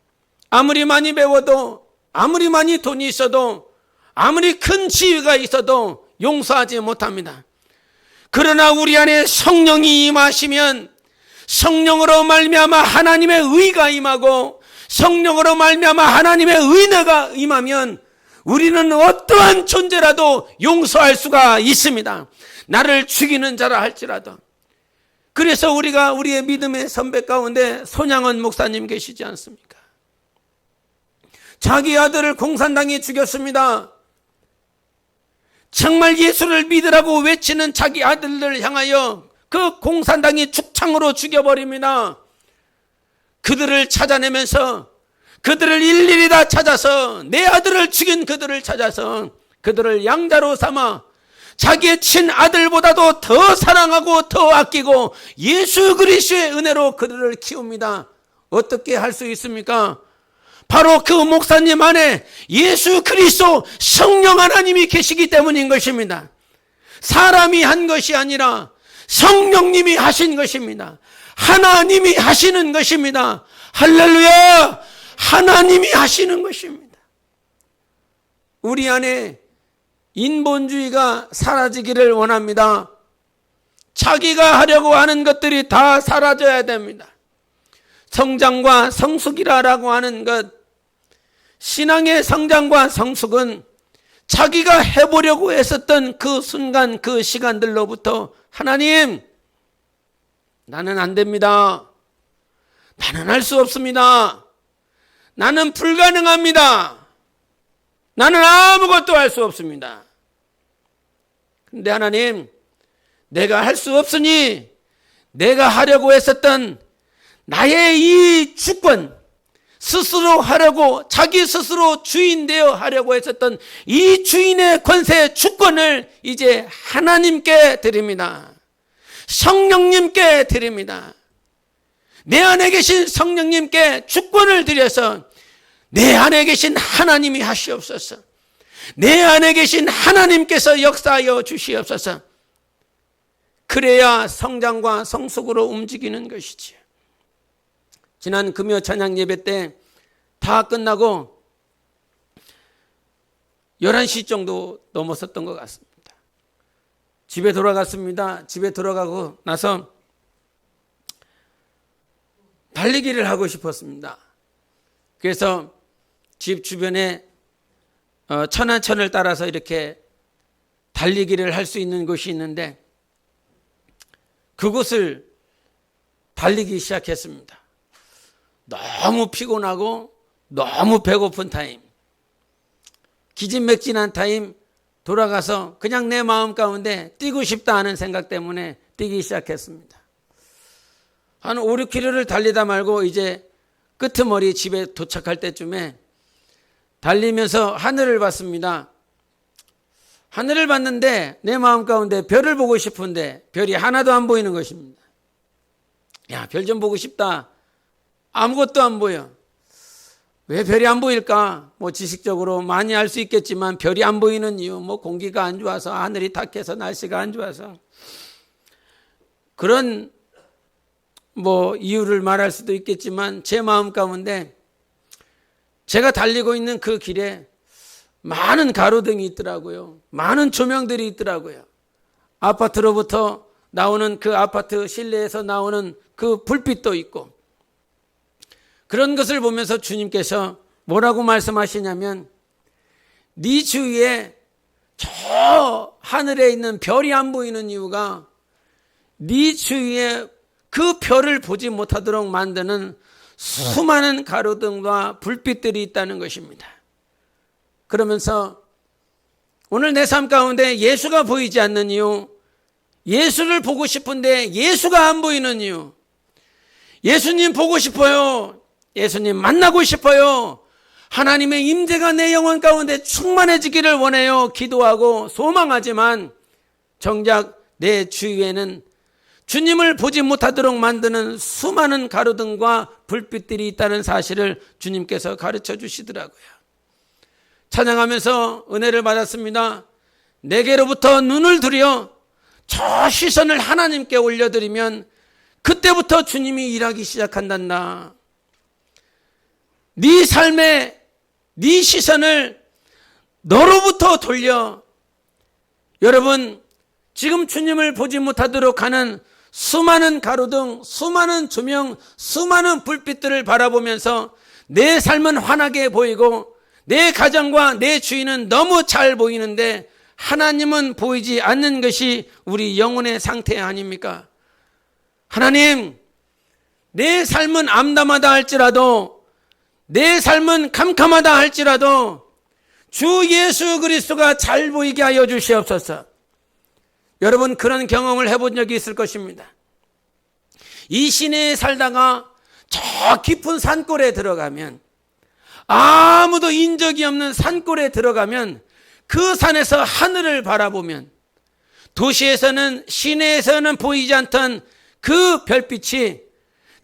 아무리 많이 배워도 아무리 많이 돈이 있어도 아무리 큰 지위가 있어도 용서하지 못합니다. 그러나 우리 안에 성령이 임하시면 성령으로 말미암아 하나님의 의가 임하고 성령으로 말미암아 하나님의 은혜가 임하면 우리는 어떠한 존재라도 용서할 수가 있습니다. 나를 죽이는 자라 할지라도. 그래서 우리가 우리의 믿음의 선배 가운데 손양원 목사님 계시지 않습니까? 자기 아들을 공산당이 죽였습니다. 정말 예수를 믿으라고 외치는 자기 아들들을 향하여 그 공산당이 죽창으로 죽여버립니다. 그들을 찾아내면서 그들을 일일이 다 찾아서 내 아들을 죽인 그들을 찾아서 그들을 양자로 삼아 자기의 친아들보다도 더 사랑하고 더 아끼고 예수 그리스도의 은혜로 그들을 키웁니다. 어떻게 할 수 있습니까? 바로 그 목사님 안에 예수 그리스도 성령 하나님이 계시기 때문인 것입니다. 사람이 한 것이 아니라 성령님이 하신 것입니다. 하나님이 하시는 것입니다. 할렐루야! 하나님이 하시는 것입니다. 우리 안에 인본주의가 사라지기를 원합니다. 자기가 하려고 하는 것들이 다 사라져야 됩니다. 성장과 성숙이라고 하는 것, 신앙의 성장과 성숙은 자기가 해보려고 했었던 그 순간 그 시간들로부터 하나님, 나는 안 됩니다. 나는 할 수 없습니다. 나는 불가능합니다. 나는 아무것도 할 수 없습니다. 근데 하나님, 내가 할 수 없으니 내가 하려고 했었던 나의 이 주권, 스스로 하려고 자기 스스로 주인 되어 하려고 했었던 이 주인의 권세 주권을 이제 하나님께 드립니다. 성령님께 드립니다. 내 안에 계신 성령님께 주권을 드려서 내 안에 계신 하나님이 하시옵소서. 내 안에 계신 하나님께서 역사하여 주시옵소서. 그래야 성장과 성숙으로 움직이는 것이지. 지난 금요 찬양 예배 때 다 끝나고 11시 정도 넘었었던 것 같습니다. 집에 돌아갔습니다. 집에 돌아가고 나서 달리기를 하고 싶었습니다. 그래서 집 주변에 천안천을 따라서 이렇게 달리기를 할 수 있는 곳이 있는데 그곳을 달리기 시작했습니다. 너무 피곤하고 너무 배고픈 타임, 기진맥진한 타임, 돌아가서 그냥 내 마음 가운데 뛰고 싶다 하는 생각 때문에 뛰기 시작했습니다. 한 5, 6km를 달리다 말고 이제 끄트머리 집에 도착할 때쯤에 달리면서 하늘을 봤습니다. 하늘을 봤는데 내 마음 가운데 별을 보고 싶은데 별이 하나도 안 보이는 것입니다. 야, 별 좀 보고 싶다. 아무것도 안 보여. 왜 별이 안 보일까? 지식적으로 많이 알 수 있겠지만 별이 안 보이는 이유, 공기가 안 좋아서, 하늘이 탁해서, 날씨가 안 좋아서, 그런 이유를 말할 수도 있겠지만 제 마음 가운데 제가 달리고 있는 그 길에 많은 가로등이 있더라고요. 많은 조명들이 있더라고요. 아파트로부터 나오는 그 아파트 실내에서 나오는 그 불빛도 있고, 그런 것을 보면서 주님께서 뭐라고 말씀하시냐면, 네 주위에 저 하늘에 있는 별이 안 보이는 이유가 네 주위에 그 별을 보지 못하도록 만드는 수많은 가로등과 불빛들이 있다는 것입니다. 그러면서 오늘 내 삶 가운데 예수가 보이지 않는 이유, 예수를 보고 싶은데 예수가 안 보이는 이유, 예수님 보고 싶어요. 예수님 만나고 싶어요. 하나님의 임재가 내 영혼 가운데 충만해지기를 원해요. 기도하고 소망하지만 정작 내 주위에는 주님을 보지 못하도록 만드는 수많은 가로등과 불빛들이 있다는 사실을 주님께서 가르쳐 주시더라고요. 찬양하면서 은혜를 받았습니다. 내게로부터 눈을 들여 저 시선을 하나님께 올려드리면 그때부터 주님이 일하기 시작한단다. 네 삶에 네 시선을 너로부터 돌려. 여러분, 지금 주님을 보지 못하도록 하는 수많은 가로등, 수많은 조명, 수많은 불빛들을 바라보면서 내 삶은 환하게 보이고 내 가정과 내 주인은 너무 잘 보이는데 하나님은 보이지 않는 것이 우리 영혼의 상태 아닙니까? 하나님, 내 삶은 암담하다 할지라도, 내 삶은 캄캄하다 할지라도 주 예수 그리스도가 잘 보이게 하여 주시옵소서. 여러분, 그런 경험을 해본 적이 있을 것입니다. 이 시내에 살다가 저 깊은 산골에 들어가면, 아무도 인적이 없는 산골에 들어가면 그 산에서 하늘을 바라보면 도시에서는, 시내에서는 보이지 않던 그 별빛이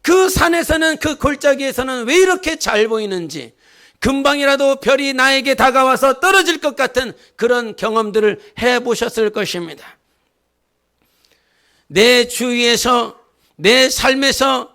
그 산에서는, 그 골짜기에서는 왜 이렇게 잘 보이는지, 금방이라도 별이 나에게 다가와서 떨어질 것 같은 그런 경험들을 해보셨을 것입니다. 내 주위에서, 내 삶에서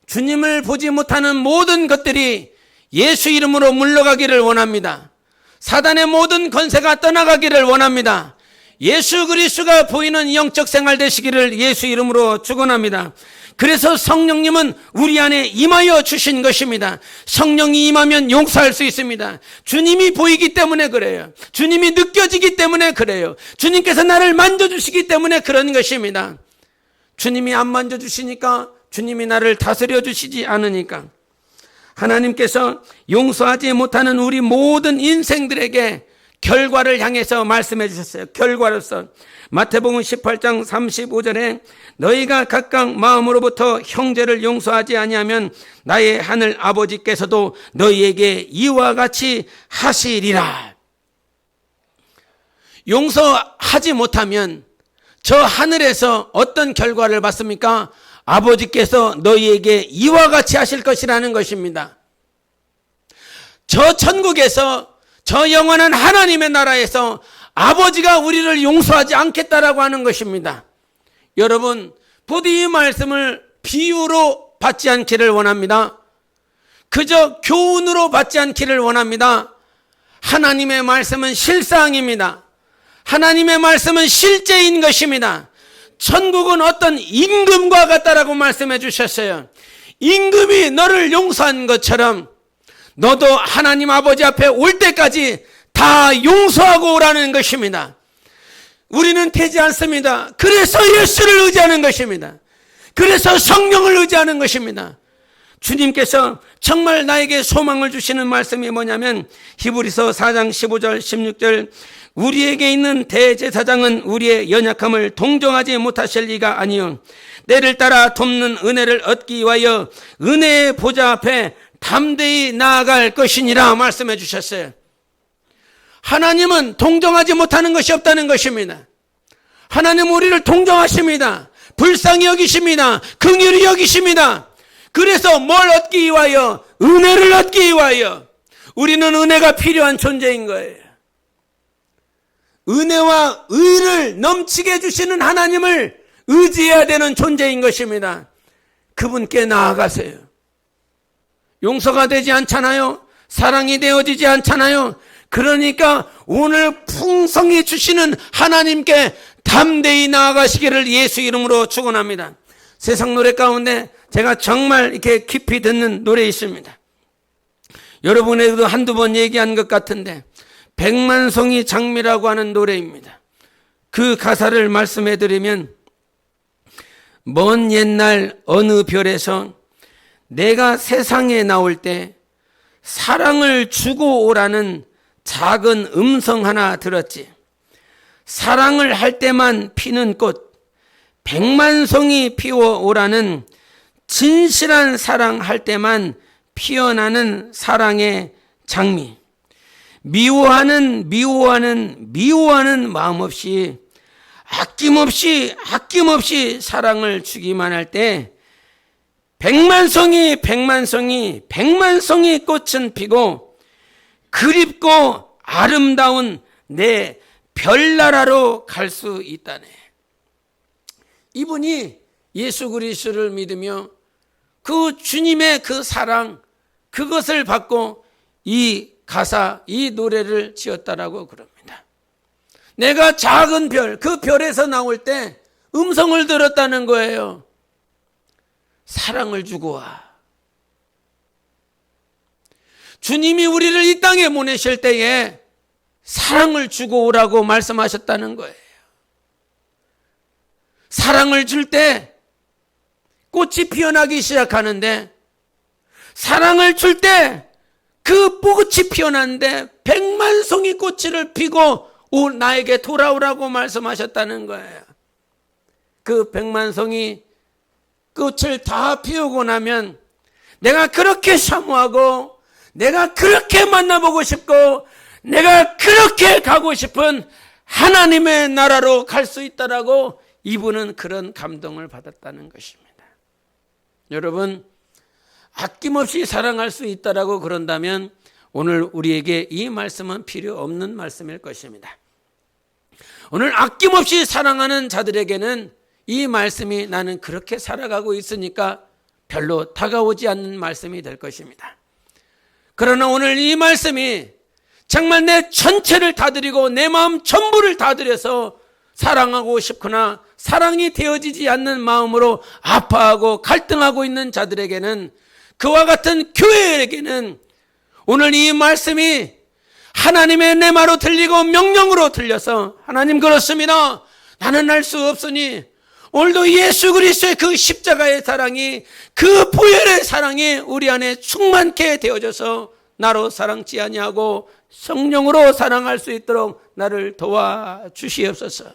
주님을 보지 못하는 모든 것들이 예수 이름으로 물러가기를 원합니다. 사단의 모든 권세가 떠나가기를 원합니다. 예수 그리스도가 보이는 영적 생활 되시기를 예수 이름으로 축원합니다. 그래서 성령님은 우리 안에 임하여 주신 것입니다. 성령이 임하면 용서할 수 있습니다. 주님이 보이기 때문에 그래요. 주님이 느껴지기 때문에 그래요. 주님께서 나를 만져주시기 때문에 그런 것입니다. 주님이 안 만져주시니까, 주님이 나를 다스려 주시지 않으니까, 하나님께서 용서하지 못하는 우리 모든 인생들에게 결과를 향해서 말씀해 주셨어요. 결과로서 마태복음 18장 35절에 너희가 각각 마음으로부터 형제를 용서하지 아니하면 나의 하늘 아버지께서도 너희에게 이와 같이 하시리라. 용서하지 못하면 저 하늘에서 어떤 결과를 받습니까? 아버지께서 너희에게 이와 같이 하실 것이라는 것입니다. 저 천국에서, 저 영원한 하나님의 나라에서 아버지가 우리를 용서하지 않겠다라고 하는 것입니다. 여러분, 부디 이 말씀을 비유로 받지 않기를 원합니다. 그저 교훈으로 받지 않기를 원합니다. 하나님의 말씀은 실상입니다. 하나님의 말씀은 실제인 것입니다. 천국은 어떤 임금과 같다라고 말씀해 주셨어요. 임금이 너를 용서한 것처럼 너도 하나님 아버지 앞에 올 때까지 다 용서하고 오라는 것입니다. 우리는 되지 않습니다. 그래서 예수를 의지하는 것입니다. 그래서 성령을 의지하는 것입니다. 주님께서 정말 나에게 소망을 주시는 말씀이 뭐냐면 히브리서 4장 15절 16절 우리에게 있는 대제사장은 우리의 연약함을 동정하지 못하실 리가 아니요 때를 따라 돕는 은혜를 얻기 위하여 은혜의 보좌 앞에 담대히 나아갈 것이니라 말씀해 주셨어요. 하나님은 동정하지 못하는 것이 없다는 것입니다. 하나님은 우리를 동정하십니다. 불쌍히 여기십니다. 긍휼히 여기십니다. 그래서 뭘 얻기 위하여? 은혜를 얻기 위하여. 우리는 은혜가 필요한 존재인 거예요. 은혜와 의를 넘치게 해주시는 하나님을 의지해야 되는 존재인 것입니다. 그분께 나아가세요. 용서가 되지 않잖아요. 사랑이 되어지지 않잖아요. 그러니까 오늘 풍성히 주시는 하나님께 담대히 나아가시기를 예수 이름으로 축원합니다. 세상 노래 가운데 제가 정말 이렇게 깊이 듣는 노래 있습니다. 여러분에게도 한두 번 얘기한 것 같은데 백만송이 장미라고 하는 노래입니다. 그 가사를 말씀해 드리면 먼 옛날 어느 별에서 내가 세상에 나올 때 사랑을 주고 오라는 작은 음성 하나 들었지. 사랑을 할 때만 피는 꽃 백만송이 피워오라는 진실한 사랑할 때만 피어나는 사랑의 장미. 미워하는 마음 없이 아낌없이 사랑을 주기만 할 때 백만송이 꽃은 피고 그립고 아름다운 내 별나라로 갈 수 있다네. 이분이 예수 그리스도를 믿으며 그 주님의 그 사랑 그것을 받고 이 가사 이 노래를 지었다라고 그럽니다. 내가 작은 별 그 별에서 나올 때 음성을 들었다는 거예요. 사랑을 주고 와. 주님이 우리를 이 땅에 보내실 때에 사랑을 주고 오라고 말씀하셨다는 거예요. 사랑을 줄 때 꽃이 피어나기 시작하는데 사랑을 줄 때 그 꽃이 피어났는데 백만송이 꽃을 피고 나에게 돌아오라고 말씀하셨다는 거예요. 그 백만송이 꽃을 다 피우고 나면 내가 그렇게 사모하고 내가 그렇게 만나보고 싶고 내가 그렇게 가고 싶은 하나님의 나라로 갈 수 있다라고 이분은 그런 감동을 받았다는 것입니다. 여러분 아낌없이 사랑할 수 있다라고 그런다면 오늘 우리에게 이 말씀은 필요 없는 말씀일 것입니다. 오늘 아낌없이 사랑하는 자들에게는 이 말씀이 나는 그렇게 살아가고 있으니까 별로 다가오지 않는 말씀이 될 것입니다. 그러나 오늘 이 말씀이 정말 내 전체를 다 드리고 내 마음 전부를 다 드려서 사랑하고 싶거나 사랑이 되어지지 않는 마음으로 아파하고 갈등하고 있는 자들에게는 그와 같은 교회에게는 오늘 이 말씀이 하나님의 레마로 들리고 명령으로 들려서 하나님 그렇습니다. 나는 알 수 없으니 오늘도 예수 그리스도의 그 십자가의 사랑이 그 보혈의 사랑이 우리 안에 충만케 되어져서 나로 사랑치 아니하고 성령으로 사랑할 수 있도록 나를 도와주시옵소서.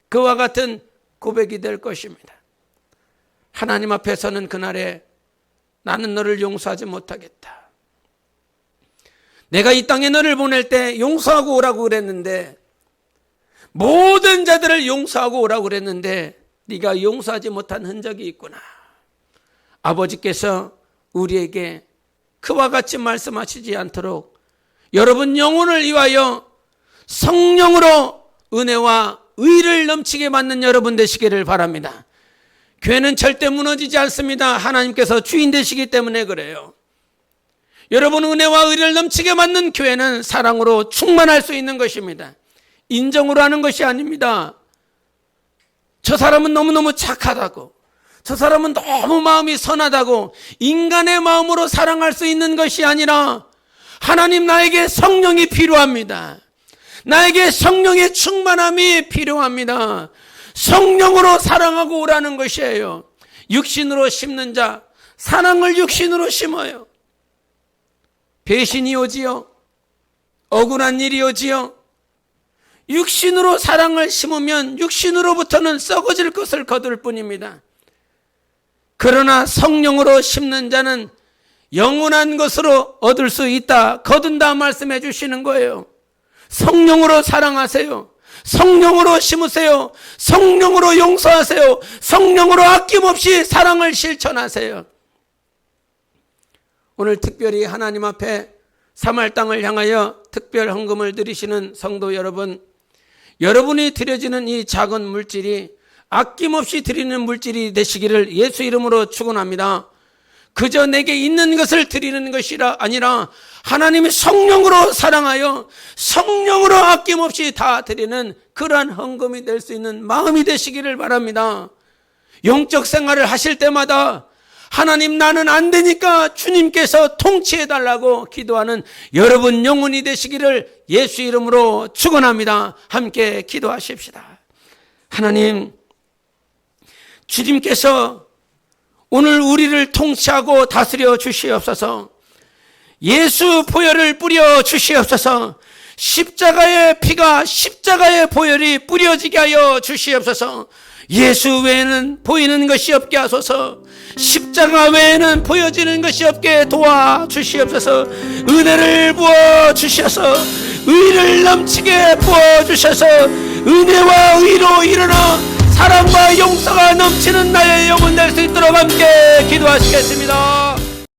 그와 같은 고백이 될 것입니다. 하나님 앞에서는 그날에 나는 너를 용서하지 못하겠다. 내가 이 땅에 너를 보낼 때 용서하고 오라고 그랬는데 모든 자들을 용서하고 오라고 그랬는데 네가 용서하지 못한 흔적이 있구나. 아버지께서 우리에게 그와 같이 말씀하시지 않도록 여러분 영혼을 위하여 성령으로 은혜와 의를 넘치게 받는 여러분 되시기를 바랍니다. 교회는 절대 무너지지 않습니다. 하나님께서 주인 되시기 때문에 그래요. 여러분 은혜와 의를 넘치게 받는 교회는 사랑으로 충만할 수 있는 것입니다. 인정으로 하는 것이 아닙니다. 저 사람은 너무너무 착하다고, 저 사람은 너무 마음이 선하다고 인간의 마음으로 사랑할 수 있는 것이 아니라 하나님, 나에게 성령이 필요합니다. 나에게 성령의 충만함이 필요합니다. 성령으로 사랑하고 오라는 것이에요. 육신으로 심는 자, 사랑을 육신으로 심어요. 배신이 오지요. 억울한 일이 오지요. 육신으로 사랑을 심으면 육신으로부터는 썩어질 것을 거둘 뿐입니다. 그러나 성령으로 심는 자는 영원한 것으로 얻을 수 있다, 거둔다 말씀해 주시는 거예요. 성령으로 사랑하세요. 성령으로 심으세요. 성령으로 용서하세요. 성령으로 아낌없이 사랑을 실천하세요. 오늘 특별히 하나님 앞에 사말 땅을 향하여 특별 헌금을 드리시는 성도 여러분, 여러분이 드려지는 이 작은 물질이 아낌없이 드리는 물질이 되시기를 예수 이름으로 축원합니다. 그저 내게 있는 것을 드리는 것이 아니라 하나님의 성령으로 사랑하여 성령으로 아낌없이 다 드리는 그러한 헌금이 될 수 있는 마음이 되시기를 바랍니다. 영적 생활을 하실 때마다 하나님, 나는 안 되니까 주님께서 통치해달라고 기도하는 여러분 영혼이 되시기를 예수 이름으로 축원합니다. 함께 기도하십시다. 하나님, 주님께서 오늘 우리를 통치하고 다스려 주시옵소서. 예수 보혈을 뿌려 주시옵소서. 십자가의 피가, 십자가의 보혈이 뿌려지게 하여 주시옵소서. 예수 외에는 보이는 것이 없게 하소서. 십자가 외에는 보여지는 것이 없게 도와주시옵소서. 은혜를 부어주셔서 의를 넘치게 부어주셔서 은혜와 의로 일어나 사랑과 용서가 넘치는 나의 영혼 될 수 있도록 함께 기도하시겠습니다.